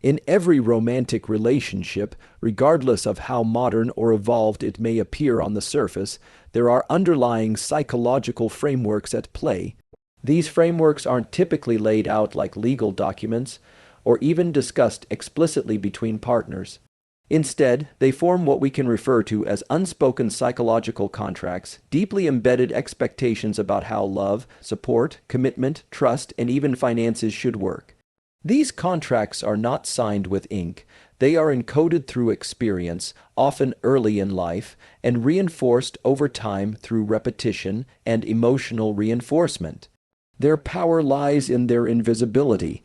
In every romantic relationship, regardless of how modern or evolved it may appear on the surface, there are underlying psychological frameworks at play. These frameworks aren't typically laid out like legal documents or even discussed explicitly between partners. Instead, they form what we can refer to as unspoken psychological contracts, deeply embedded expectations about how love, support, commitment, trust, and even finances should work. These contracts are not signed with ink. They are encoded through experience, often early in life, and reinforced over time through repetition and emotional reinforcement. Their power lies in their invisibility.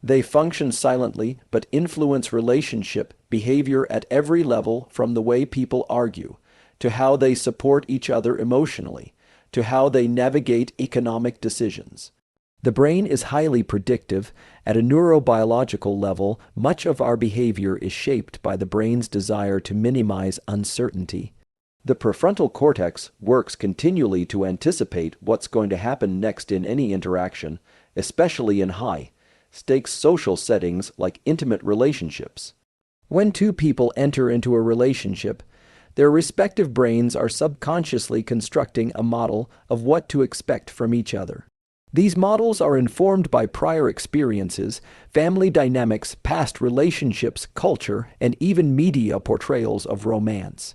They function silently but influence relationship behavior at every level, from the way people argue, to how they support each other emotionally, to how they navigate economic decisions. The brain is highly predictive. At a neurobiological level, much of our behavior is shaped by the brain's desire to minimize uncertainty. The prefrontal cortex works continually to anticipate what's going to happen next in any interaction, especially in high-stakes social settings like intimate relationships. When two people enter into a relationship, their respective brains are subconsciously constructing a model of what to expect from each other. These models are informed by prior experiences, family dynamics, past relationships, culture, and even media portrayals of romance.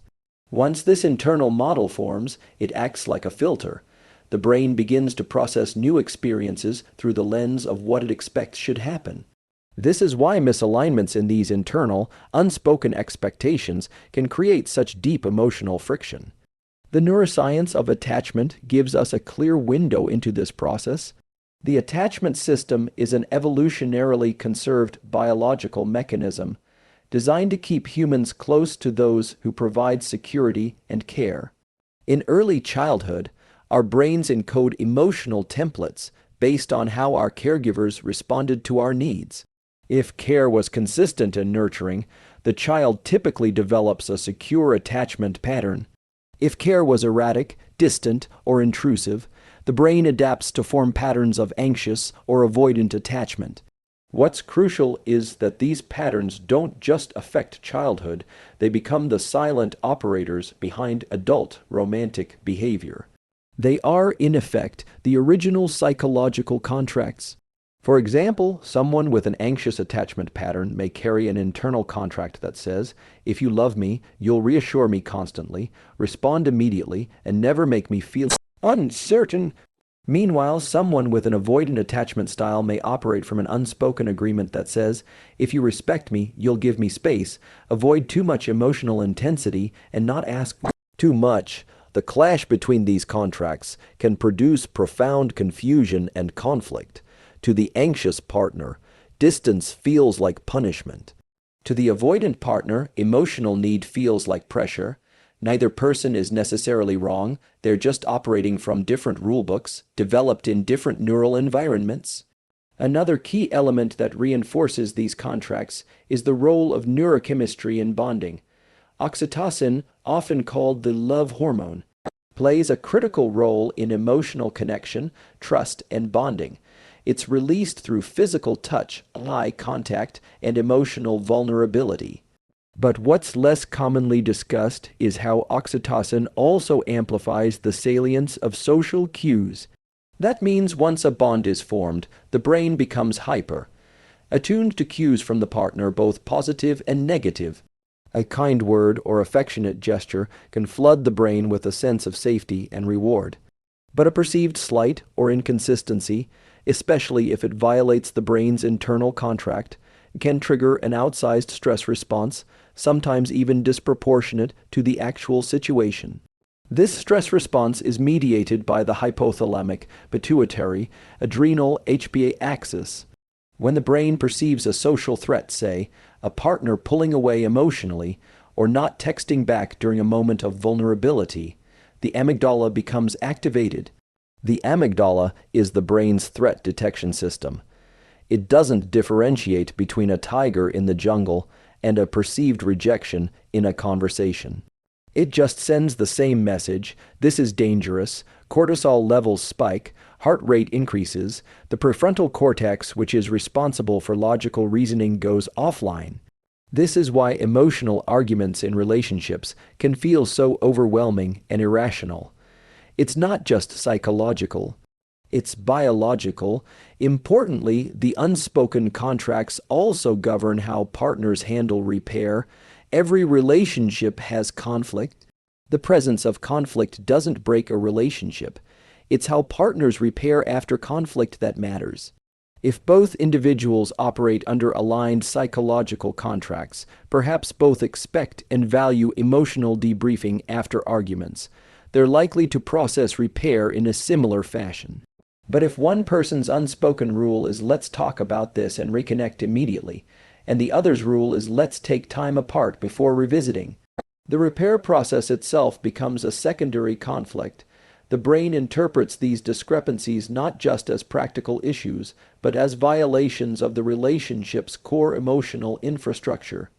Once this internal model forms, it acts like a filter. The brain begins to process new experiences through the lens of what it expects should happen. This is why misalignments in these internal, unspoken expectations can create such deep emotional friction. The neuroscience of attachment gives us a clear window into this process. The attachment system is an evolutionarily conserved biological mechanism designed to keep humans close to those who provide security and care. In early childhood, our brains encode emotional templates based on how our caregivers responded to our needs. If care was consistent and nurturing, the child typically develops a secure attachment pattern. If care was erratic, distant, or intrusive, the brain adapts to form patterns of anxious or avoidant attachment. What's crucial is that these patterns don't just affect childhood, they become the silent operators behind adult romantic behavior. They are, in effect, the original psychological contracts. For example, someone with an anxious attachment pattern may carry an internal contract that says, "If you love me, you'll reassure me constantly, respond immediately, and never make me feel uncertain." Meanwhile, someone with an avoidant attachment style may operate from an unspoken agreement that says, "If you respect me, you'll give me space, avoid too much emotional intensity, and not ask too much." The clash between these contracts can produce profound confusion and conflict. To the anxious partner, distance feels like punishment. To the avoidant partner, emotional need feels like pressure. Neither person is necessarily wrong, they're just operating from different rulebooks, developed in different neural environments. Another key element that reinforces these contracts is the role of neurochemistry in bonding. Oxytocin, often called the love hormone, plays a critical role in emotional connection, trust, and bonding. It's released through physical touch, eye contact, and emotional vulnerability. But what's less commonly discussed is how oxytocin also amplifies the salience of social cues. That means once a bond is formed, the brain becomes hyper, attuned to cues from the partner, both positive and negative. A kind word or affectionate gesture can flood the brain with a sense of safety and reward. But a perceived slight or inconsistency, especially if it violates the brain's internal contract, can trigger an outsized stress response, sometimes even disproportionate to the actual situation. This stress response is mediated by the hypothalamic, pituitary, adrenal HPA axis. When the brain perceives a social threat, say, a partner pulling away emotionally, or not texting back during a moment of vulnerability, the amygdala becomes activated. The amygdala is the brain's threat detection system. It doesn't differentiate between a tiger in the jungle and a perceived rejection in a conversation. It just sends the same message: "This is dangerous, cortisol levels spike, heart rate increases, the prefrontal cortex, which is responsible for logical reasoning, goes offline. This is why emotional arguments in relationships can feel so overwhelming and irrational. It's not just psychological. It's biological. Importantly, the unspoken contracts also govern how partners handle repair. Every relationship has conflict. The presence of conflict doesn't break a relationship. It's how partners repair after conflict that matters. If both individuals operate under aligned psychological contracts, perhaps both expect and value emotional debriefing after arguments, they're likely to process repair in a similar fashion. But if one person's unspoken rule is let's talk about this and reconnect immediately, and the other's rule is let's take time apart before revisiting, the repair process itself becomes a secondary conflict. The brain interprets these discrepancies not just as practical issues, but as violations of the relationship's core emotional infrastructure.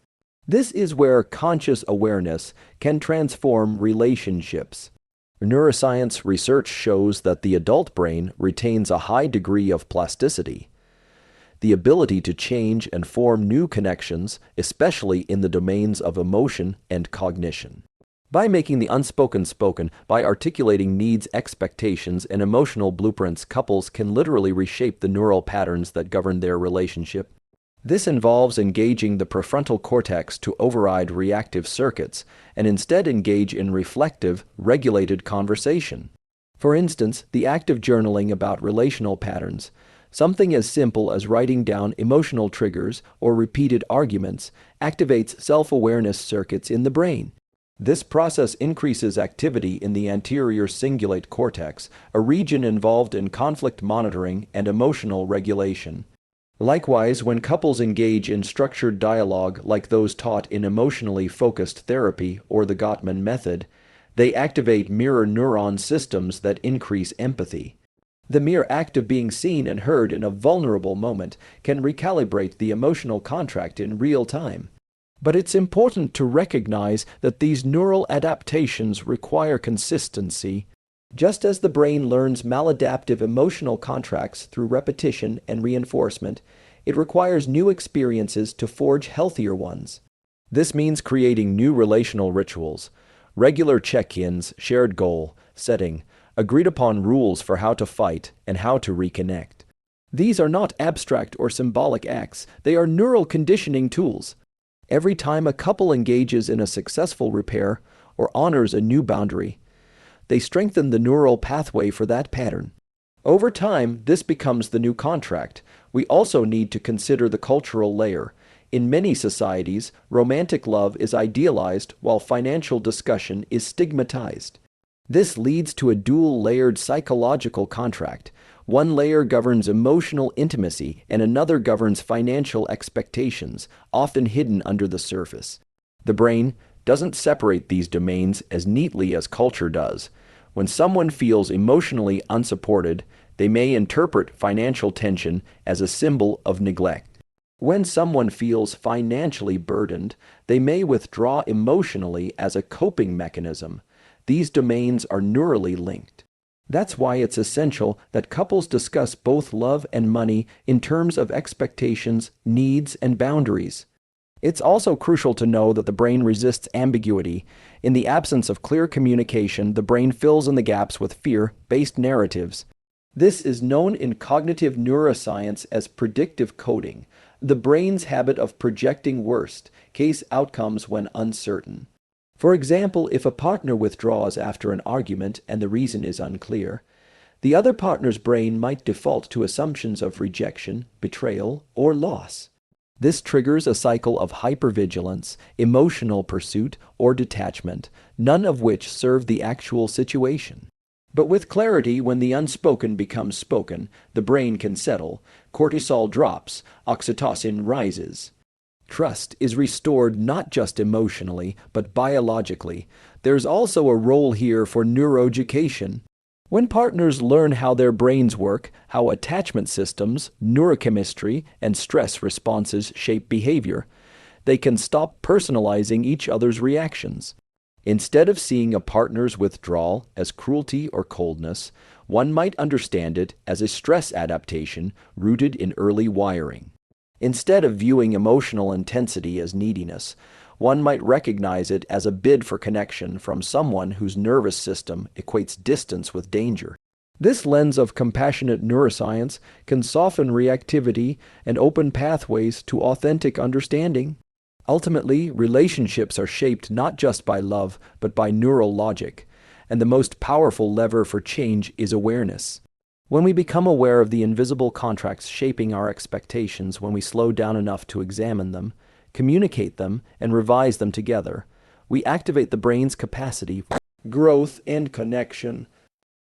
This is where conscious awareness can transform relationships. Neuroscience research shows that the adult brain retains a high degree of plasticity, the ability to change and form new connections, especially in the domains of emotion and cognition. By making the unspoken spoken, by articulating needs, expectations, and emotional blueprints, couples can literally reshape the neural patterns that govern their relationship. This involves engaging the prefrontal cortex to override reactive circuits and instead engage in reflective, regulated conversation. For instance, the act of journaling about relational patterns, something as simple as writing down emotional triggers or repeated arguments, activates self-awareness circuits in the brain. This process increases activity in the anterior cingulate cortex, a region involved in conflict monitoring and emotional regulation. Likewise, when couples engage in structured dialogue like those taught in emotionally focused therapy or the Gottman method, they activate mirror neuron systems that increase empathy. The mere act of being seen and heard in a vulnerable moment can recalibrate the emotional contract in real time. But it's important to recognize that these neural adaptations require consistency. Just as the brain learns maladaptive emotional contracts through repetition and reinforcement, it requires new experiences to forge healthier ones. This means creating new relational rituals, regular check-ins, shared goal setting, agreed-upon rules for how to fight and how to reconnect. These are not abstract or symbolic acts, they are neural conditioning tools. Every time a couple engages in a successful repair or honors a new boundary, they strengthen the neural pathway for that pattern. Over time, this becomes the new contract. We also need to consider the cultural layer. In many societies, romantic love is idealized while financial discussion is stigmatized. This leads to a dual-layered psychological contract. One layer governs emotional intimacy and another governs financial expectations, often hidden under the surface. The brain doesn't separate these domains as neatly as culture does. When someone feels emotionally unsupported, they may interpret financial tension as a symbol of neglect. When someone feels financially burdened, they may withdraw emotionally as a coping mechanism. These domains are neurally linked. That's why it's essential that couples discuss both love and money in terms of expectations, needs, and boundaries. It's also crucial to know that the brain resists ambiguity. In the absence of clear communication, the brain fills in the gaps with fear-based narratives. This is known in cognitive neuroscience as predictive coding, the brain's habit of projecting worst-case outcomes when uncertain. For example, if a partner withdraws after an argument and the reason is unclear, the other partner's brain might default to assumptions of rejection, betrayal, or loss. This triggers a cycle of hypervigilance, emotional pursuit, or detachment, none of which serve the actual situation. But with clarity, when the unspoken becomes spoken, the brain can settle, cortisol drops, oxytocin rises. Trust is restored not just emotionally, but biologically. There's also a role here for neuroeducation. When partners learn how their brains work, how attachment systems, neurochemistry, and stress responses shape behavior, they can stop personalizing each other's reactions. Instead of seeing a partner's withdrawal as cruelty or coldness, one might understand it as a stress adaptation rooted in early wiring. Instead of viewing emotional intensity as neediness, one might recognize it as a bid for connection from someone whose nervous system equates distance with danger. This lens of compassionate neuroscience can soften reactivity and open pathways to authentic understanding. Ultimately, relationships are shaped not just by love, but by neural logic, and the most powerful lever for change is awareness. When we become aware of the invisible contracts shaping our expectations, when we slow down enough to examine them, communicate them, and revise them together, we activate the brain's capacity for growth and connection.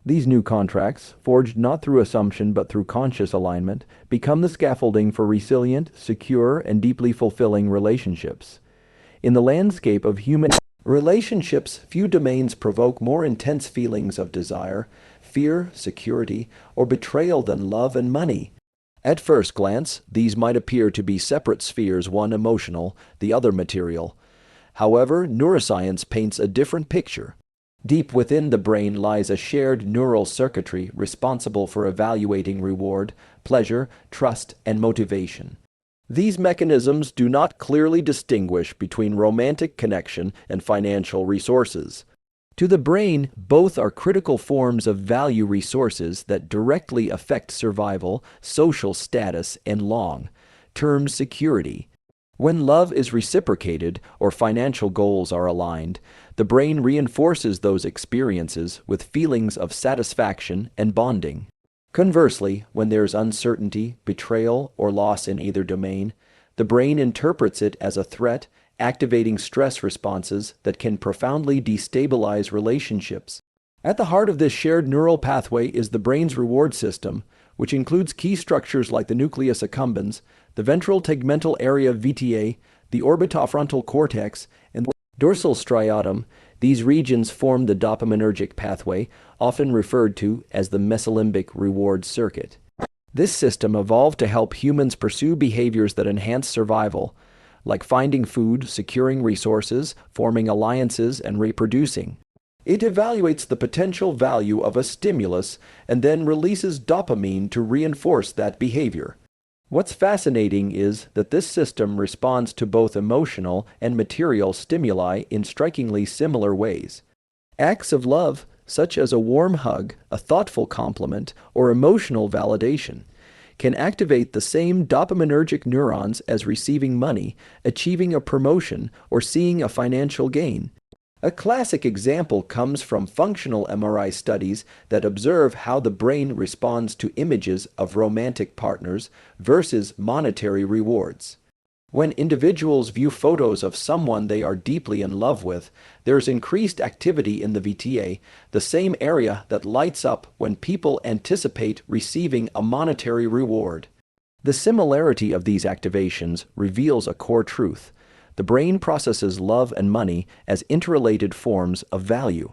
These new contracts, forged not through assumption but through conscious alignment, become the scaffolding for resilient, secure, and deeply fulfilling relationships. In the landscape of human relationships, few domains provoke more intense feelings of desire, fear, security, or betrayal than love and money. At first glance, these might appear to be separate spheres, one emotional, the other material. However, neuroscience paints a different picture. Deep within the brain lies a shared neural circuitry responsible for evaluating reward, pleasure, trust, and motivation. These mechanisms do not clearly distinguish between romantic connection and financial resources. To the brain, both are critical forms of value resources that directly affect survival, social status, and long-term security. When love is reciprocated or financial goals are aligned, the brain reinforces those experiences with feelings of satisfaction and bonding. Conversely, when there's uncertainty, betrayal, or loss in either domain, the brain interprets it as a threat, activating stress responses that can profoundly destabilize relationships. At the heart of this shared neural pathway is the brain's reward system, which includes key structures like the nucleus accumbens, the ventral tegmental area VTA, the orbitofrontal cortex, and the dorsal striatum. These regions form the dopaminergic pathway, often referred to as the mesolimbic reward circuit. This system evolved to help humans pursue behaviors that enhance survival, like finding food, securing resources, forming alliances, and reproducing. It evaluates the potential value of a stimulus and then releases dopamine to reinforce that behavior. What's fascinating is that this system responds to both emotional and material stimuli in strikingly similar ways. Acts of love, such as a warm hug, a thoughtful compliment, or emotional validation, can activate the same dopaminergic neurons as receiving money, achieving a promotion, or seeing a financial gain. A classic example comes from functional MRI studies that observe how the brain responds to images of romantic partners versus monetary rewards. When individuals view photos of someone they are deeply in love with, there's increased activity in the VTA, the same area that lights up when people anticipate receiving a monetary reward. The similarity of these activations reveals a core truth. The brain processes love and money as interrelated forms of value.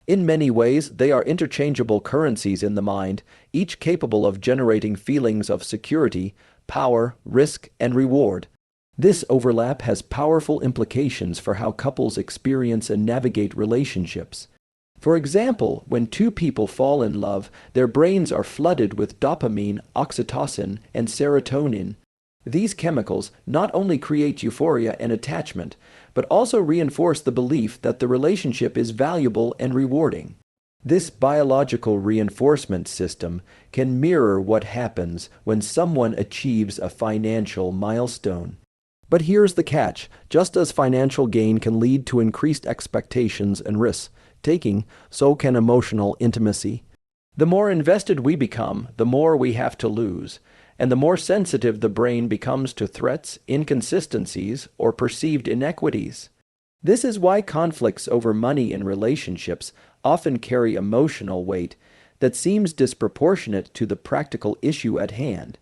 In many ways, they are interchangeable currencies in the mind, each capable of generating feelings of security, power, risk, and reward. This overlap has powerful implications for how couples experience and navigate relationships. For example, when two people fall in love, their brains are flooded with dopamine, oxytocin, and serotonin. These chemicals not only create euphoria and attachment, but also reinforce the belief that the relationship is valuable and rewarding. This biological reinforcement system can mirror what happens when someone achieves a financial milestone. But here's the catch. Just as financial gain can lead to increased expectations and risk-taking, so can emotional intimacy. The more invested we become, the more we have to lose, and the more sensitive the brain becomes to threats, inconsistencies, or perceived inequities. This is why conflicts over money in relationships often carry emotional weight that seems disproportionate to the practical issue at hand.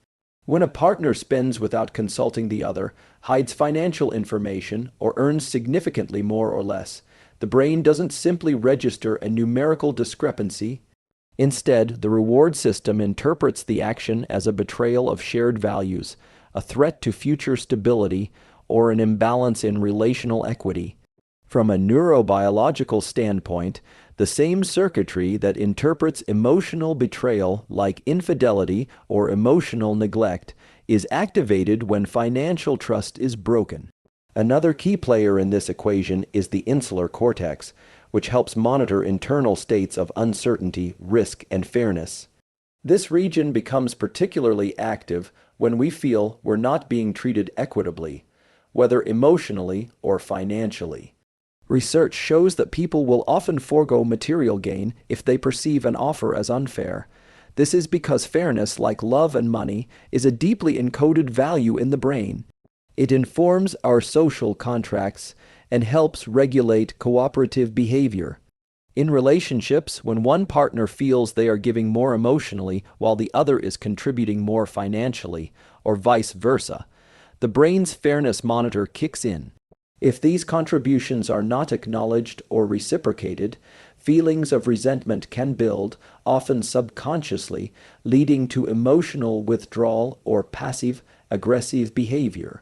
When a partner spends without consulting the other, hides financial information, or earns significantly more or less, the brain doesn't simply register a numerical discrepancy. Instead, the reward system interprets the action as a betrayal of shared values, a threat to future stability, or an imbalance in relational equity. From a neurobiological standpoint, the same circuitry that interprets emotional betrayal like infidelity or emotional neglect is activated when financial trust is broken. Another key player in this equation is the insular cortex, which helps monitor internal states of uncertainty, risk, and fairness. This region becomes particularly active when we feel we're not being treated equitably, whether emotionally or financially. Research shows that people will often forego material gain if they perceive an offer as unfair. This is because fairness, like love and money, is a deeply encoded value in the brain. It informs our social contracts and helps regulate cooperative behavior. In relationships, when one partner feels they are giving more emotionally while the other is contributing more financially, or vice versa, the brain's fairness monitor kicks in. If these contributions are not acknowledged or reciprocated, feelings of resentment can build, often subconsciously, leading to emotional withdrawal or passive-aggressive behavior.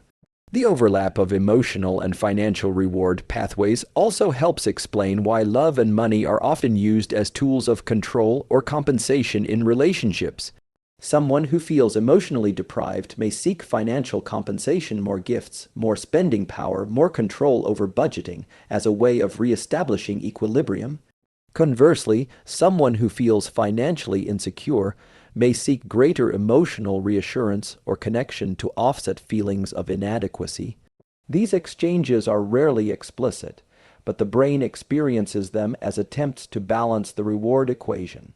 The overlap of emotional and financial reward pathways also helps explain why love and money are often used as tools of control or compensation in relationships. Someone who feels emotionally deprived may seek financial compensation, more gifts, more spending power, more control over budgeting as a way of reestablishing equilibrium. Conversely, someone who feels financially insecure may seek greater emotional reassurance or connection to offset feelings of inadequacy. These exchanges are rarely explicit, but the brain experiences them as attempts to balance the reward equation.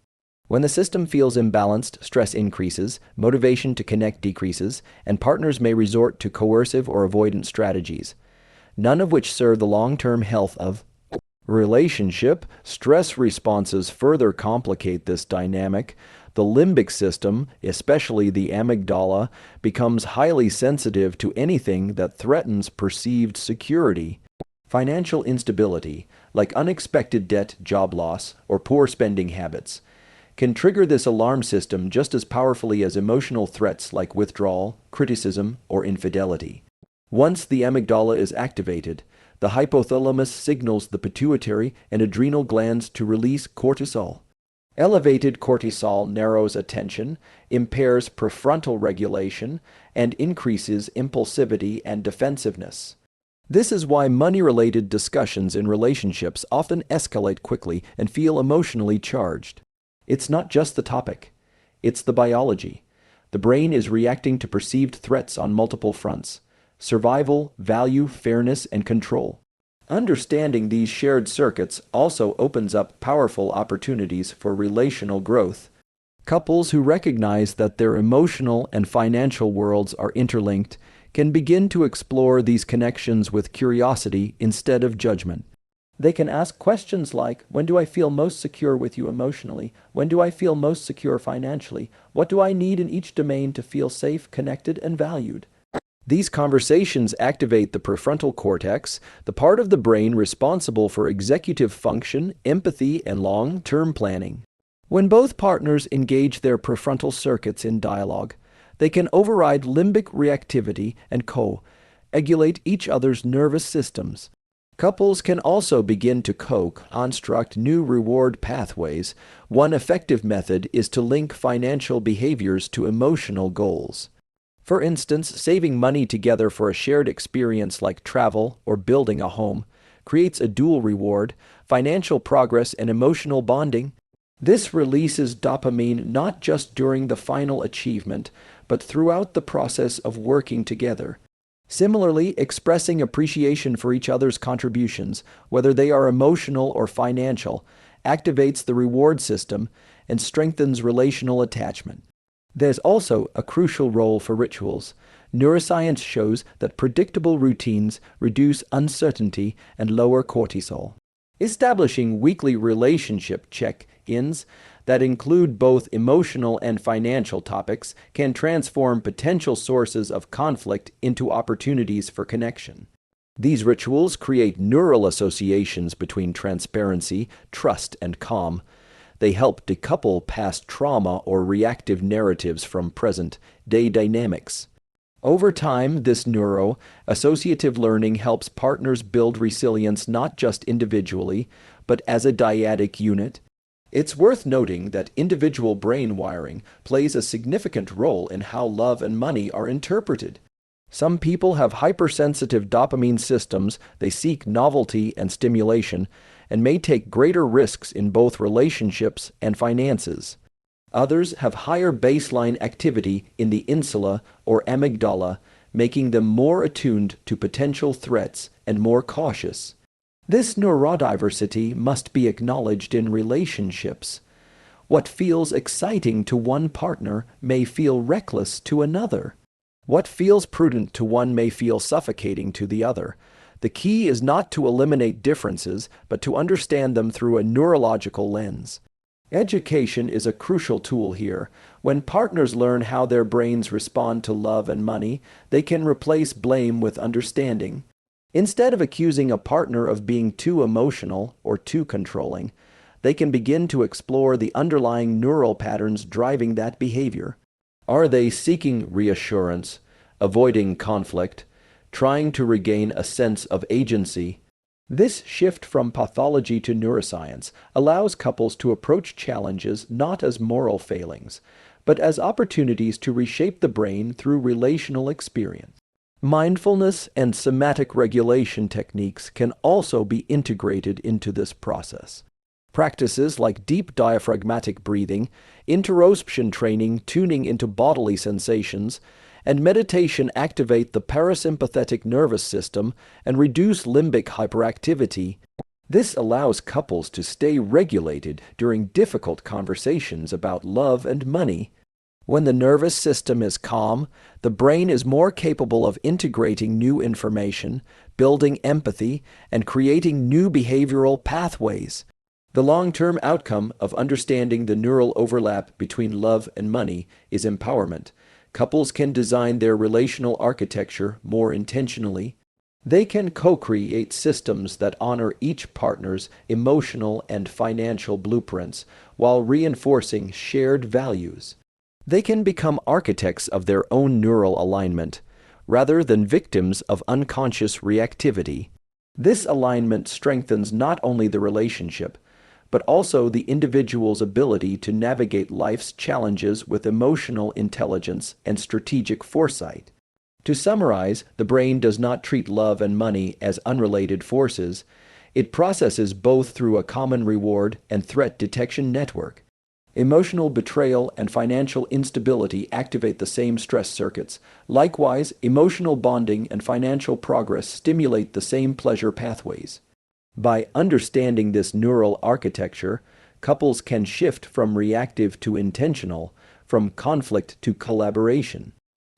When the system feels imbalanced, stress increases, motivation to connect decreases, and partners may resort to coercive or avoidant strategies, none of which serve the long-term health of relationship. Stress responses further complicate this dynamic. The limbic system, especially the amygdala, becomes highly sensitive to anything that threatens perceived security. Financial instability, like unexpected debt, job loss, or poor spending habits, can trigger this alarm system just as powerfully as emotional threats like withdrawal, criticism, or infidelity. Once the amygdala is activated, the hypothalamus signals the pituitary and adrenal glands to release cortisol. Elevated cortisol narrows attention, impairs prefrontal regulation, and increases impulsivity and defensiveness. This is why money-related discussions in relationships often escalate quickly and feel emotionally charged. It's not just the topic, it's the biology. The brain is reacting to perceived threats on multiple fronts: survival, value, fairness, and control. Understanding these shared circuits also opens up powerful opportunities for relational growth. Couples who recognize that their emotional and financial worlds are interlinked can begin to explore these connections with curiosity instead of judgment. They can ask questions like, when do I feel most secure with you emotionally? When do I feel most secure financially? What do I need in each domain to feel safe, connected, and valued? These conversations activate the prefrontal cortex, the part of the brain responsible for executive function, empathy, and long-term planning. When both partners engage their prefrontal circuits in dialogue, they can override limbic reactivity and co-regulate each other's nervous systems. Couples can also begin to co-construct new reward pathways. One effective method is to link financial behaviors to emotional goals. For instance, saving money together for a shared experience like travel or building a home creates a dual reward: financial progress and emotional bonding. This releases dopamine not just during the final achievement, but throughout the process of working together. Similarly, expressing appreciation for each other's contributions, whether they are emotional or financial, activates the reward system and strengthens relational attachment. There's also a crucial role for rituals. Neuroscience shows that predictable routines reduce uncertainty and lower cortisol. Establishing weekly relationship check-ins that include both emotional and financial topics can transform potential sources of conflict into opportunities for connection. These rituals create neural associations between transparency, trust, and calm. They help decouple past trauma or reactive narratives from present-day dynamics. Over time, this neuro-associative learning helps partners build resilience not just individually, but as a dyadic unit. It's worth noting that individual brain wiring plays a significant role in how love and money are interpreted. Some people have hypersensitive dopamine systems, they seek novelty and stimulation, and may take greater risks in both relationships and finances. Others have higher baseline activity in the insula or amygdala, making them more attuned to potential threats and more cautious. This neurodiversity must be acknowledged in relationships. What feels exciting to one partner may feel reckless to another. What feels prudent to one may feel suffocating to the other. The key is not to eliminate differences, but to understand them through a neurological lens. Education is a crucial tool here. When partners learn how their brains respond to love and money, they can replace blame with understanding. Instead of accusing a partner of being too emotional or too controlling, they can begin to explore the underlying neural patterns driving that behavior. Are they seeking reassurance, avoiding conflict, trying to regain a sense of agency? This shift from pathology to neuroscience allows couples to approach challenges not as moral failings, but as opportunities to reshape the brain through relational experience. Mindfulness and somatic regulation techniques can also be integrated into this process. Practices like deep diaphragmatic breathing, interoception training tuning into bodily sensations, and meditation activate the parasympathetic nervous system and reduce limbic hyperactivity. This allows couples to stay regulated during difficult conversations about love and money. When the nervous system is calm, the brain is more capable of integrating new information, building empathy, and creating new behavioral pathways. The long-term outcome of understanding the neural overlap between love and money is empowerment. Couples can design their relational architecture more intentionally. They can co-create systems that honor each partner's emotional and financial blueprints while reinforcing shared values. They can become architects of their own neural alignment, rather than victims of unconscious reactivity. This alignment strengthens not only the relationship, but also the individual's ability to navigate life's challenges with emotional intelligence and strategic foresight. To summarize, the brain does not treat love and money as unrelated forces. It processes both through a common reward and threat detection network. Emotional betrayal and financial instability activate the same stress circuits. Likewise, emotional bonding and financial progress stimulate the same pleasure pathways. By understanding this neural architecture, couples can shift from reactive to intentional, from conflict to collaboration.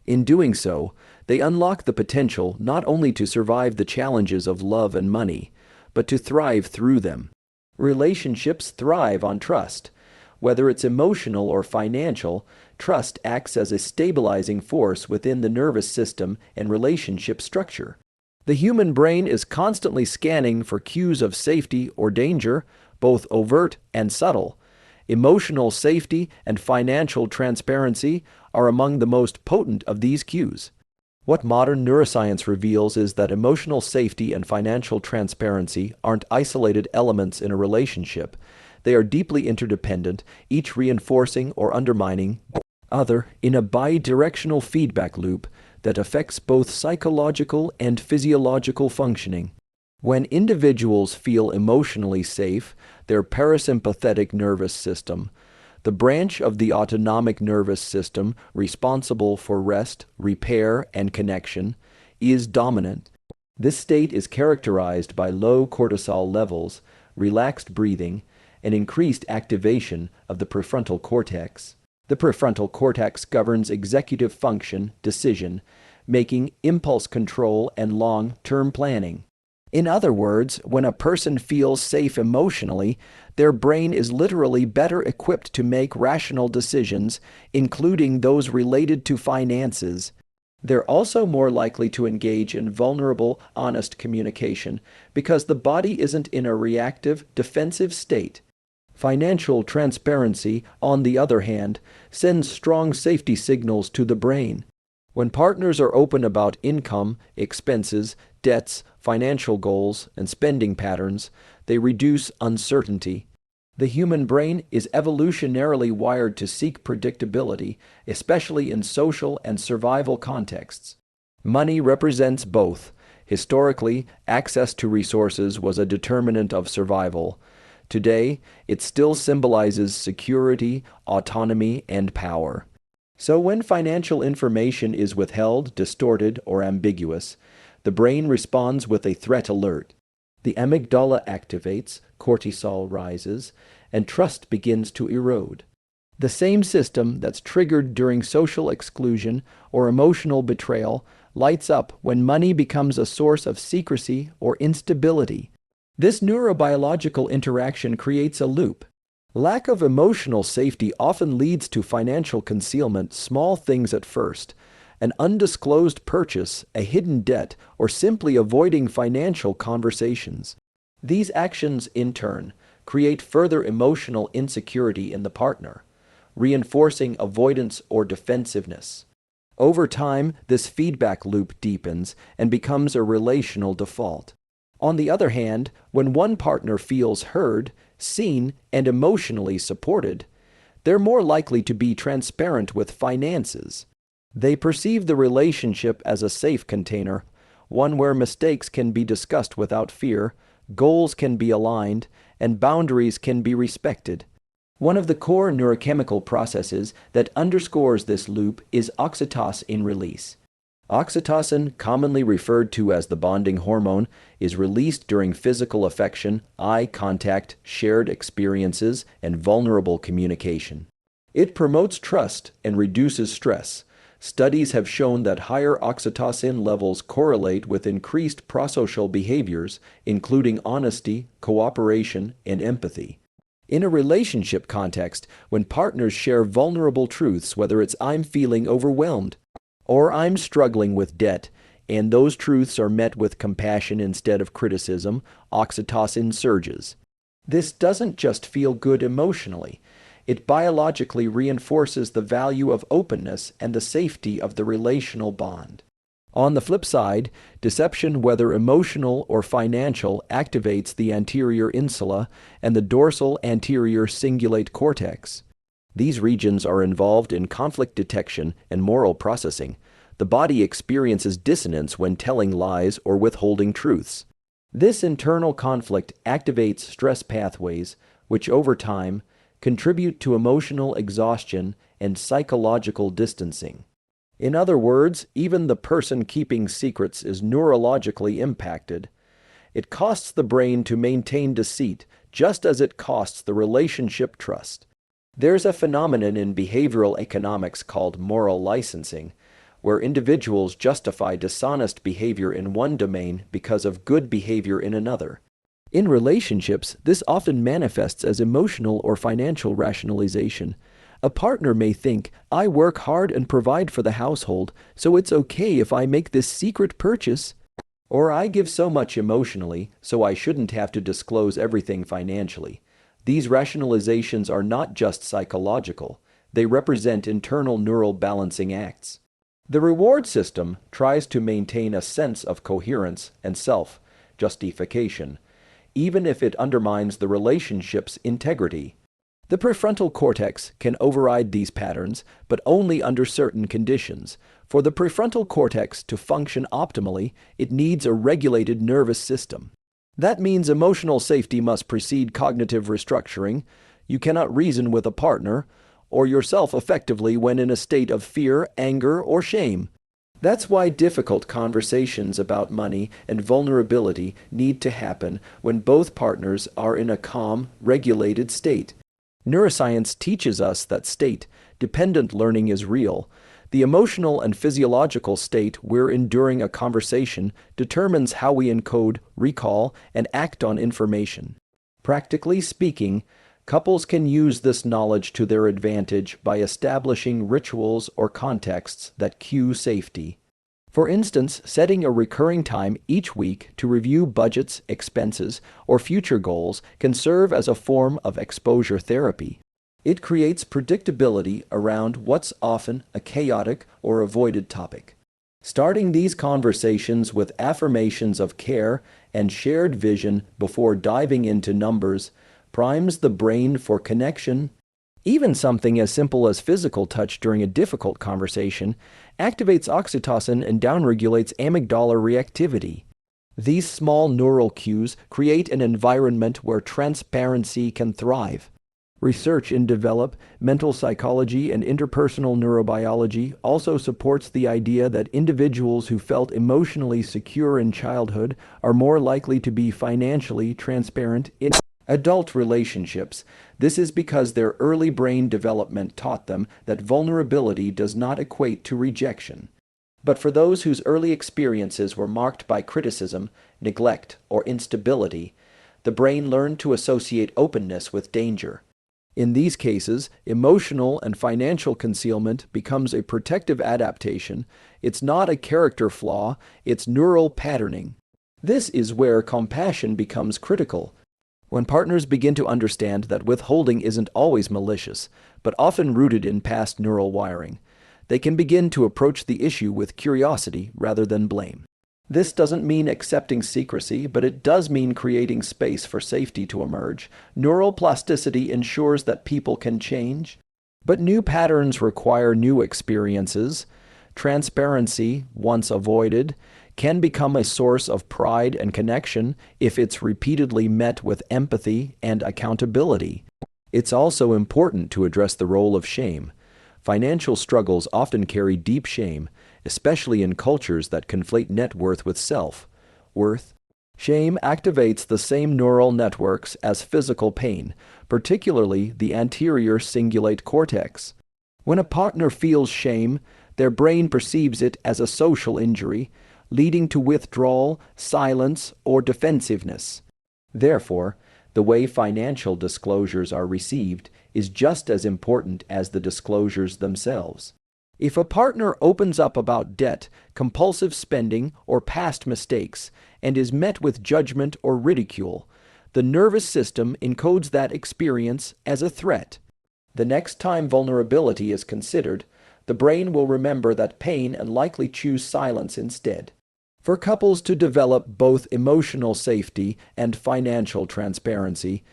In doing so, they unlock the potential not only to survive the challenges of love and money, but to thrive through them. Relationships thrive on trust. Whether it's emotional or financial, trust acts as a stabilizing force within the nervous system and relationship structure. The human brain is constantly scanning for cues of safety or danger, both overt and subtle. Emotional safety and financial transparency are among the most potent of these cues. What modern neuroscience reveals is that emotional safety and financial transparency aren't isolated elements in a relationship. They are deeply interdependent, each reinforcing or undermining the other in a bidirectional feedback loop that affects both psychological and physiological functioning. When individuals feel emotionally safe, their parasympathetic nervous system, the branch of the autonomic nervous system responsible for rest, repair, and connection, is dominant. This state is characterized by low cortisol levels, relaxed breathing, and increased activation of the prefrontal cortex. The prefrontal cortex governs executive function, decision making, impulse control, and long-term planning. In other words, when a person feels safe emotionally, their brain is literally better equipped to make rational decisions, including those related to finances. They're also more likely to engage in vulnerable, honest communication because the body isn't in a reactive, defensive state. Financial transparency, on the other hand, sends strong safety signals to the brain. When partners are open about income, expenses, debts, financial goals, and spending patterns, they reduce uncertainty. The human brain is evolutionarily wired to seek predictability, especially in social and survival contexts. Money represents both. Historically, access to resources was a determinant of survival. Today, it still symbolizes security, autonomy, and power. So when financial information is withheld, distorted, or ambiguous, the brain responds with a threat alert. The amygdala activates, cortisol rises, and trust begins to erode. The same system that's triggered during social exclusion or emotional betrayal lights up when money becomes a source of secrecy or instability. This neurobiological interaction creates a loop. Lack of emotional safety often leads to financial concealment, small things at first, an undisclosed purchase, a hidden debt, or simply avoiding financial conversations. These actions, in turn, create further emotional insecurity in the partner, reinforcing avoidance or defensiveness. Over time, this feedback loop deepens and becomes a relational default. On the other hand, when one partner feels heard, seen, and emotionally supported, they're more likely to be transparent with finances. They perceive the relationship as a safe container, one where mistakes can be discussed without fear, goals can be aligned, and boundaries can be respected. One of the core neurochemical processes that underscores this loop is oxytocin release. Oxytocin, commonly referred to as the bonding hormone, is released during physical affection, eye contact, shared experiences, and vulnerable communication. It promotes trust and reduces stress. Studies have shown that higher oxytocin levels correlate with increased prosocial behaviors, including honesty, cooperation, and empathy. In a relationship context, when partners share vulnerable truths, whether it's "I'm feeling overwhelmed" or "I'm struggling with debt," and those truths are met with compassion instead of criticism, oxytocin surges. This doesn't just feel good emotionally. It biologically reinforces the value of openness and the safety of the relational bond. On the flip side, deception, whether emotional or financial, activates the anterior insula and the dorsal anterior cingulate cortex. These regions are involved in conflict detection and moral processing. The body experiences dissonance when telling lies or withholding truths. This internal conflict activates stress pathways, which over time contribute to emotional exhaustion and psychological distancing. In other words, even the person keeping secrets is neurologically impacted. It costs the brain to maintain deceit, just as it costs the relationship trust. There's a phenomenon in behavioral economics called moral licensing, where individuals justify dishonest behavior in one domain because of good behavior in another. In relationships, this often manifests as emotional or financial rationalization. A partner may think, "I work hard and provide for the household, so it's okay if I make this secret purchase," or "I give so much emotionally, so I shouldn't have to disclose everything financially." These rationalizations are not just psychological, they represent internal neural balancing acts. The reward system tries to maintain a sense of coherence and self-justification, even if it undermines the relationship's integrity. The prefrontal cortex can override these patterns, but only under certain conditions. For the prefrontal cortex to function optimally, it needs a regulated nervous system. That means emotional safety must precede cognitive restructuring. You cannot reason with a partner or yourself effectively when in a state of fear, anger, or shame. That's why difficult conversations about money and vulnerability need to happen when both partners are in a calm, regulated state. Neuroscience teaches us that state-dependent learning is real. The emotional and physiological state we're in during a conversation determines how we encode, recall, and act on information. Practically speaking, couples can use this knowledge to their advantage by establishing rituals or contexts that cue safety. For instance, setting a recurring time each week to review budgets, expenses, or future goals can serve as a form of exposure therapy. It creates predictability around what's often a chaotic or avoided topic. Starting these conversations with affirmations of care and shared vision before diving into numbers primes the brain for connection. Even something as simple as physical touch during a difficult conversation activates oxytocin and downregulates amygdala reactivity. These small neural cues create an environment where transparency can thrive. Research in developmental psychology and interpersonal neurobiology also supports the idea that individuals who felt emotionally secure in childhood are more likely to be financially transparent in adult relationships. This is because their early brain development taught them that vulnerability does not equate to rejection. But for those whose early experiences were marked by criticism, neglect, or instability, the brain learned to associate openness with danger. In these cases, emotional and financial concealment becomes a protective adaptation. It's not a character flaw, it's neural patterning. This is where compassion becomes critical. When partners begin to understand that withholding isn't always malicious, but often rooted in past neural wiring, they can begin to approach the issue with curiosity rather than blame. This doesn't mean accepting secrecy, but it does mean creating space for safety to emerge. Neural plasticity ensures that people can change, but new patterns require new experiences. Transparency, once avoided, can become a source of pride and connection if it's repeatedly met with empathy and accountability. It's also important to address the role of shame. Financial struggles often carry deep shame, especially in cultures that conflate net worth with self-worth. Shame activates the same neural networks as physical pain, particularly the anterior cingulate cortex. When a partner feels shame, their brain perceives it as a social injury, leading to withdrawal, silence, or defensiveness. Therefore, the way financial disclosures are received is just as important as the disclosures themselves. If a partner opens up about debt, compulsive spending, or past mistakes, and is met with judgment or ridicule, the nervous system encodes that experience as a threat. The next time vulnerability is considered, the brain will remember that pain and likely choose silence instead. For couples to develop both emotional safety and financial transparency,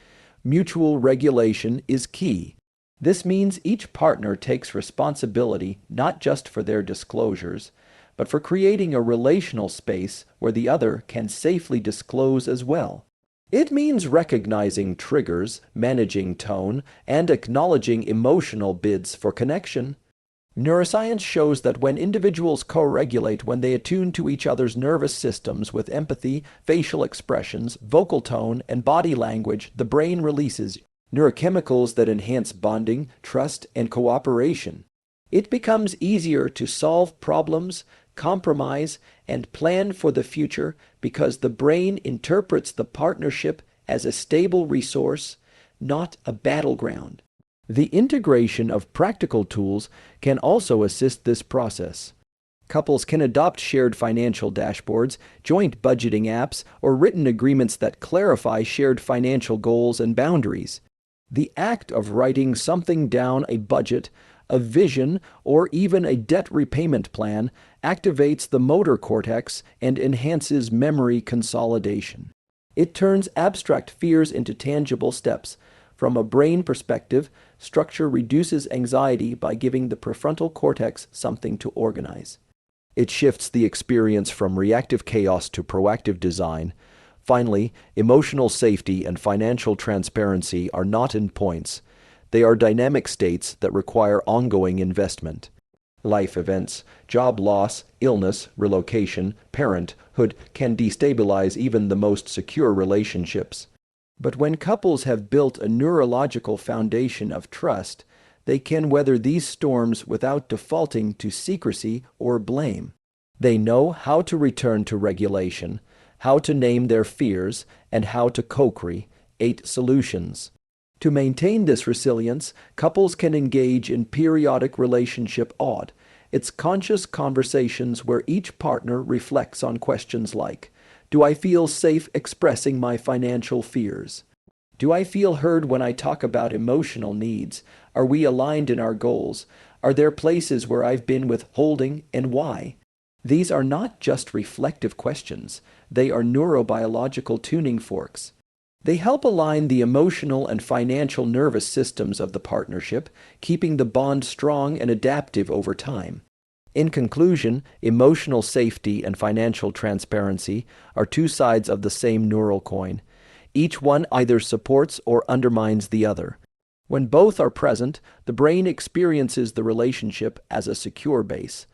mutual regulation is key. This means each partner takes responsibility not just for their disclosures, but for creating a relational space where the other can safely disclose as well. It means recognizing triggers, managing tone, and acknowledging emotional bids for connection. Neuroscience shows that when individuals co-regulate, when they attune to each other's nervous systems with empathy, facial expressions, vocal tone, and body language, the brain releases neurochemicals that enhance bonding, trust, and cooperation. It becomes easier to solve problems, compromise, and plan for the future because the brain interprets the partnership as a stable resource, not a battleground. The integration of practical tools can also assist this process. Couples can adopt shared financial dashboards, joint budgeting apps, or written agreements that clarify shared financial goals and boundaries. The act of writing something down, a budget, a vision, or even a debt repayment plan, activates the motor cortex and enhances memory consolidation. It turns abstract fears into tangible steps. From a brain perspective, structure reduces anxiety by giving the prefrontal cortex something to organize. It shifts the experience from reactive chaos to proactive design. Finally, emotional safety and financial transparency are not endpoints. They are dynamic states that require ongoing investment. Life events, job loss, illness, relocation, parenthood can destabilize even the most secure relationships. But when couples have built a neurological foundation of trust, they can weather these storms without defaulting to secrecy or blame. They know how to return to regulation, how to name their fears, and how to co-create solutions. To maintain this resilience, couples can engage in periodic relationship audit. It's conscious conversations where each partner reflects on questions like, do I feel safe expressing my financial fears? Do I feel heard when I talk about emotional needs? Are we aligned in our goals? Are there places where I've been withholding, and why? These are not just reflective questions. They are neurobiological tuning forks. They help align the emotional and financial nervous systems of the partnership, keeping the bond strong and adaptive over time. In conclusion, emotional safety and financial transparency are two sides of the same neural coin. Each one either supports or undermines the other. When both are present, the brain experiences the relationship as a secure base,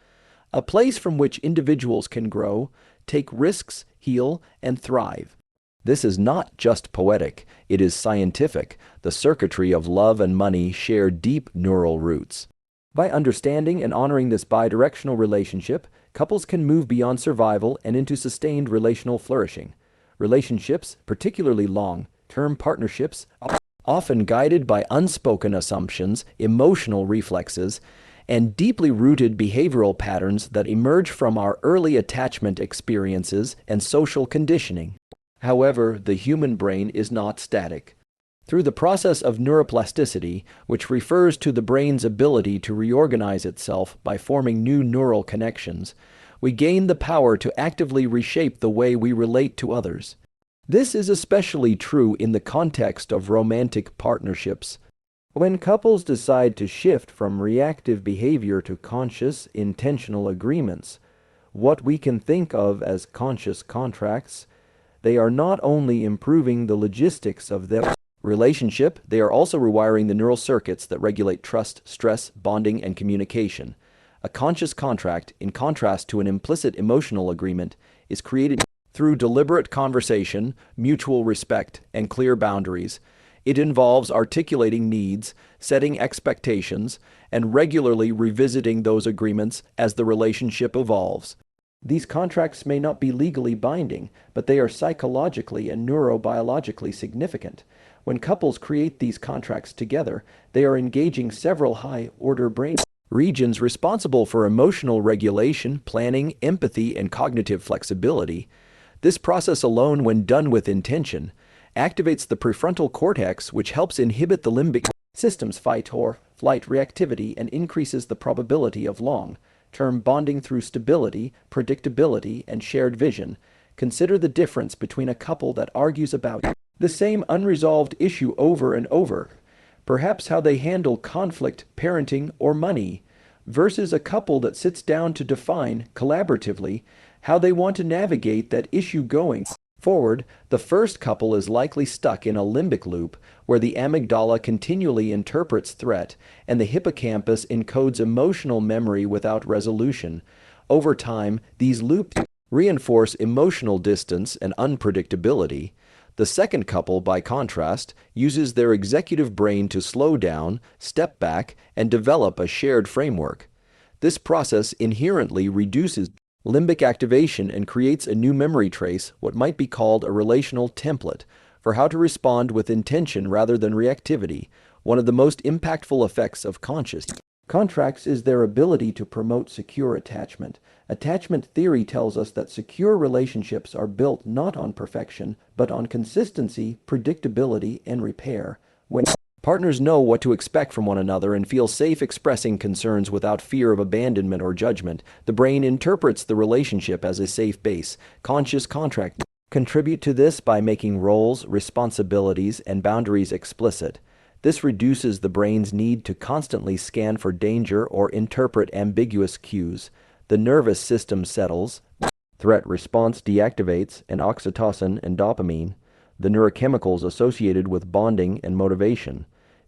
a place from which individuals can grow, take risks, heal, and thrive. This is not just poetic, it is scientific. The circuitry of love and money share deep neural roots. By understanding and honoring this bidirectional relationship, couples can move beyond survival and into sustained relational flourishing. Relationships, particularly long-term partnerships, are often guided by unspoken assumptions, emotional reflexes, and deeply rooted behavioral patterns that emerge from our early attachment experiences and social conditioning. However, the human brain is not static. Through the process of neuroplasticity, which refers to the brain's ability to reorganize itself by forming new neural connections, we gain the power to actively reshape the way we relate to others. This is especially true in the context of romantic partnerships. When couples decide to shift from reactive behavior to conscious, intentional agreements, what we can think of as conscious contracts, they are not only improving the logistics of their relationship, they are also rewiring the neural circuits that regulate trust, stress, bonding, and communication. A conscious contract, in contrast to an implicit emotional agreement, is created through deliberate conversation, mutual respect, and clear boundaries. It involves articulating needs, setting expectations, and regularly revisiting those agreements as the relationship evolves. These contracts may not be legally binding, but they are psychologically and neurobiologically significant. When couples create these contracts together, they are engaging several high-order brain regions responsible for emotional regulation, planning, empathy, and cognitive flexibility. This process alone, when done with intention, activates the prefrontal cortex, which helps inhibit the limbic system's fight or flight reactivity and increases the probability of long-term bonding through stability, predictability, and shared vision. Consider the difference between a couple that argues about the same unresolved issue over and over, perhaps how they handle conflict, parenting, or money, versus a couple that sits down to define, collaboratively, how they want to navigate that issue going forward. The first couple is likely stuck in a limbic loop where the amygdala continually interprets threat and the hippocampus encodes emotional memory without resolution. Over time, these loops reinforce emotional distance and unpredictability. The second couple, by contrast, uses their executive brain to slow down, step back, and develop a shared framework. This process inherently reduces limbic activation and creates a new memory trace, what might be called a relational template, for how to respond with intention rather than reactivity. One of the most impactful effects of conscious contracts is their ability to promote secure attachment. Attachment theory tells us that secure relationships are built not on perfection, but on consistency, predictability, and repair. When partners know what to expect from one another and feel safe expressing concerns without fear of abandonment or judgment, the brain interprets the relationship as a safe base. Conscious contracts contribute to this by making roles, responsibilities, and boundaries explicit. This reduces the brain's need to constantly scan for danger or interpret ambiguous cues. The nervous system settles, threat response deactivates, and oxytocin and dopamine, the neurochemicals associated with bonding and motivation,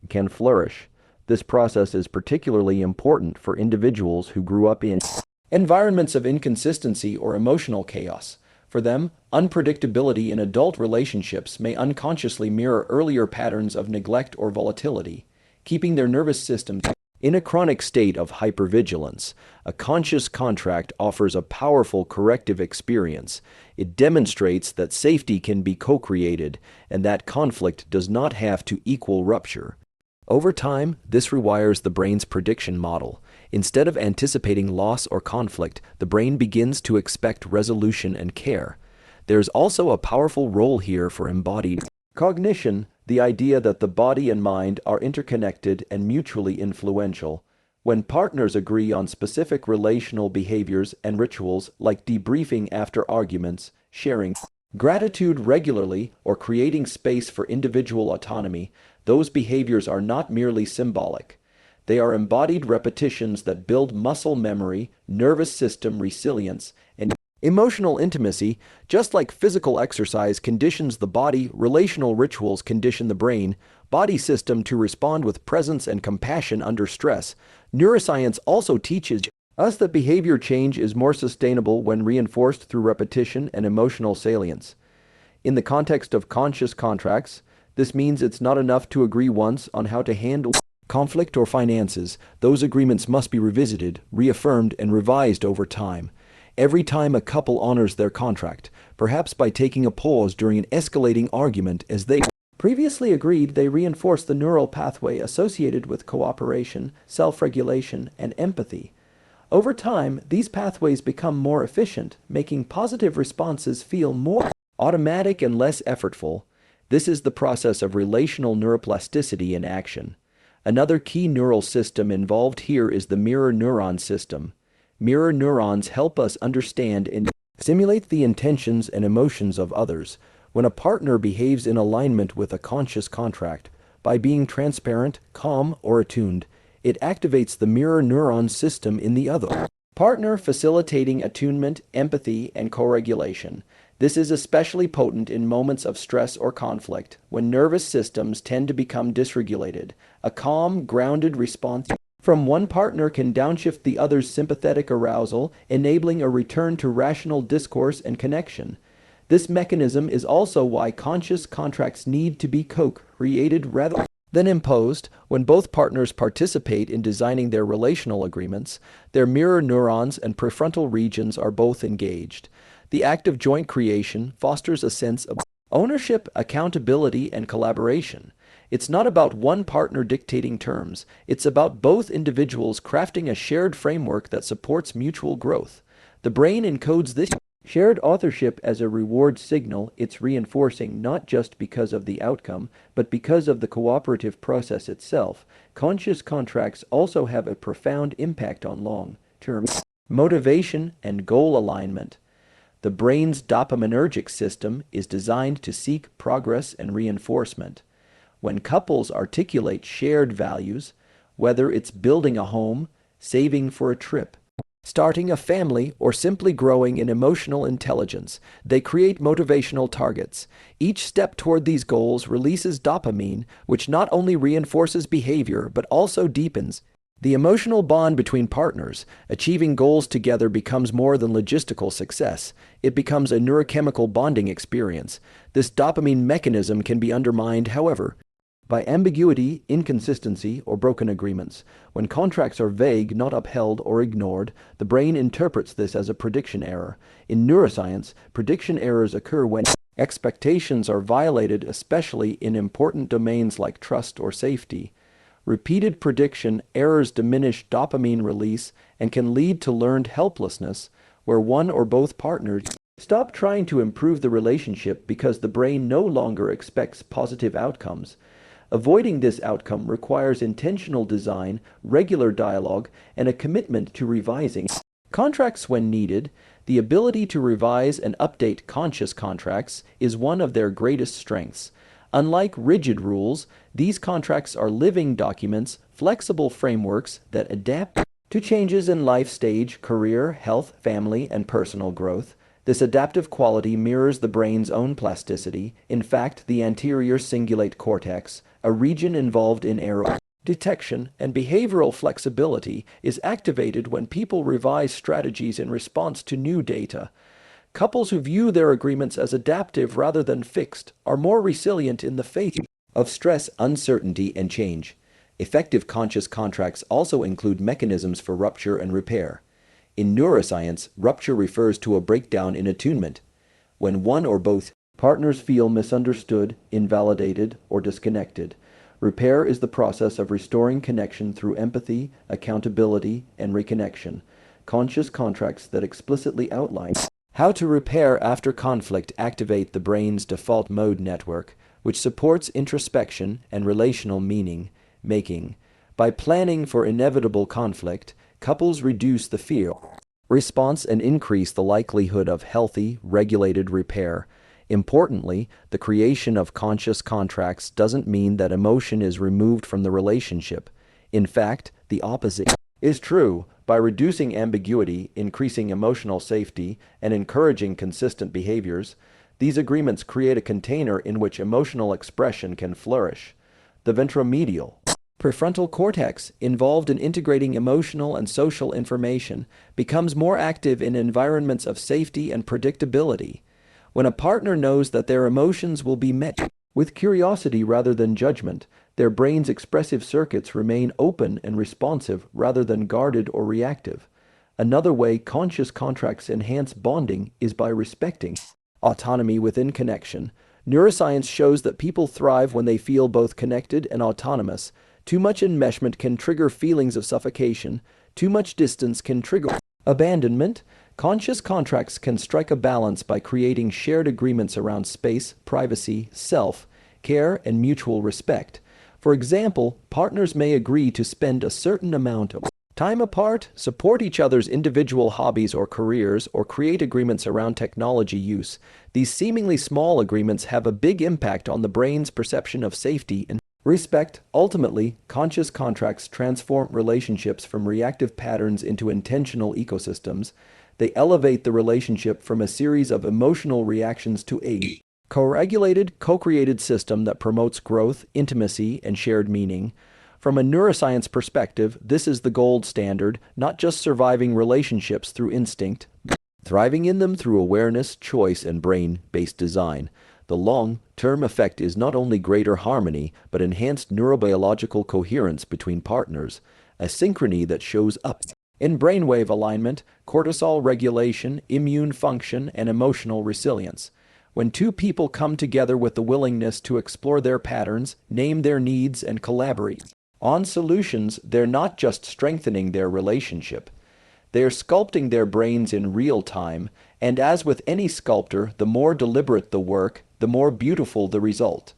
can flourish. This process is particularly important for individuals who grew up in environments of inconsistency or emotional chaos. For them, unpredictability in adult relationships may unconsciously mirror earlier patterns of neglect or volatility, keeping their nervous systems in a chronic state of hypervigilance. A conscious contract offers a powerful corrective experience. It demonstrates that safety can be co-created and that conflict does not have to equal rupture. Over time, this rewires the brain's prediction model. Instead of anticipating loss or conflict, the brain begins to expect resolution and care. There's also a powerful role here for embodied cognition. the idea that the body and mind are interconnected and mutually influential. When partners agree on specific relational behaviors and rituals like debriefing after arguments, sharing gratitude regularly, or creating space for individual autonomy, those behaviors are not merely symbolic. They are embodied repetitions that build muscle memory, nervous system resilience, and emotional intimacy. Just like physical exercise conditions the body, relational rituals condition the brain, body system to respond with presence and compassion under stress. Neuroscience also teaches us that behavior change is more sustainable when reinforced through repetition and emotional salience. In the context of conscious contracts, this means it's not enough to agree once on how to handle conflict or finances. Those agreements must be revisited, reaffirmed, and revised over time. Every time a couple honors their contract, perhaps by taking a pause during an escalating argument as they previously agreed, they reinforce the neural pathway associated with cooperation, self-regulation, and empathy. Over time, these pathways become more efficient, making positive responses feel more automatic and less effortful. This is the process of relational neuroplasticity in action. Another key neural system involved here is the mirror neuron system. Mirror neurons help us understand and simulate the intentions and emotions of others. When a partner behaves in alignment with a conscious contract, by being transparent, calm, or attuned, it activates the mirror neuron system in the other partner, facilitating attunement, empathy, and co-regulation. This is especially potent in moments of stress or conflict, when nervous systems tend to become dysregulated. A calm, grounded response from one partner can downshift the other's sympathetic arousal, enabling a return to rational discourse and connection. This mechanism is also why conscious contracts need to be co-created rather than imposed. When both partners participate in designing their relational agreements, their mirror neurons and prefrontal regions are both engaged. The act of joint creation fosters a sense of ownership, accountability, and collaboration. It's not about one partner dictating terms. It's about both individuals crafting a shared framework that supports mutual growth. The brain encodes this shared authorship as a reward signal. It's reinforcing not just because of the outcome, but because of the cooperative process itself. Conscious contracts also have a profound impact on long-term motivation and goal alignment. The brain's dopaminergic system is designed to seek progress and reinforcement. When couples articulate shared values, whether it's building a home, saving for a trip, starting a family, or simply growing in emotional intelligence, they create motivational targets. Each step toward these goals releases dopamine, which not only reinforces behavior but also deepens the emotional bond between partners. Achieving goals together becomes more than logistical success. It becomes a neurochemical bonding experience. This dopamine mechanism can be undermined, however, by ambiguity, inconsistency, or broken agreements. When contracts are vague, not upheld, or ignored, the brain interprets this as a prediction error. In neuroscience, prediction errors occur when expectations are violated, especially in important domains like trust or safety. Repeated prediction errors diminish dopamine release and can lead to learned helplessness, where one or both partners stop trying to improve the relationship because the brain no longer expects positive outcomes. Avoiding this outcome requires intentional design, regular dialogue, and a commitment to revising contracts when needed. The ability to revise and update conscious contracts is one of their greatest strengths. Unlike rigid rules, these contracts are living documents, flexible frameworks that adapt to changes in life stage, career, health, family, and personal growth. This adaptive quality mirrors the brain's own plasticity. In fact, the anterior cingulate cortex, a region involved in error detection and behavioral flexibility, is activated when people revise strategies in response to new data. Couples who view their agreements as adaptive rather than fixed are more resilient in the face of stress, uncertainty, and change. Effective conscious contracts also include mechanisms for rupture and repair. In neuroscience, rupture refers to a breakdown in attunement, when one or both partners feel misunderstood, invalidated, or disconnected. Repair is the process of restoring connection through empathy, accountability, and reconnection. Conscious contracts that explicitly outline how to repair after conflict activate the brain's default mode network, which supports introspection and relational meaning making. By planning for inevitable conflict, couples reduce the fear response and increase the likelihood of healthy, regulated repair. Importantly, the creation of conscious contracts doesn't mean that emotion is removed from the relationship. In fact, the opposite is true. By reducing ambiguity, increasing emotional safety, and encouraging consistent behaviors, these agreements create a container in which emotional expression can flourish. The ventromedial prefrontal cortex, involved in integrating emotional and social information, becomes more active in environments of safety and predictability. When a partner knows that their emotions will be met with curiosity rather than judgment, their brain's expressive circuits remain open and responsive rather than guarded or reactive. Another way conscious contracts enhance bonding is by respecting autonomy within connection. Neuroscience shows that people thrive when they feel both connected and autonomous. Too much enmeshment can trigger feelings of suffocation. Too much distance can trigger abandonment. Conscious contracts can strike a balance by creating shared agreements around space, privacy, self, care, and mutual respect. For example, partners may agree to spend a certain amount of time apart, support each other's individual hobbies or careers, or create agreements around technology use. These seemingly small agreements have a big impact on the brain's perception of safety and respect. Ultimately, conscious contracts transform relationships from reactive patterns into intentional ecosystems. They elevate the relationship from a series of emotional reactions to a co-regulated, co-created system that promotes growth, intimacy, and shared meaning. From a neuroscience perspective, this is the gold standard, not just surviving relationships through instinct, thriving in them through awareness, choice, and brain-based design. The long-term effect is not only greater harmony, but enhanced neurobiological coherence between partners, a synchrony that shows up in brainwave alignment, cortisol regulation, immune function, and emotional resilience. When two people come together with the willingness to explore their patterns, name their needs, and collaborate on solutions, they're not just strengthening their relationship. They're sculpting their brains in real time, and as with any sculptor, the more deliberate the work, the more beautiful the result.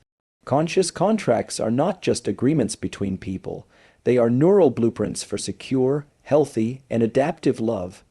Conscious contracts are not just agreements between people. They are neural blueprints for secure, healthy, and adaptive love.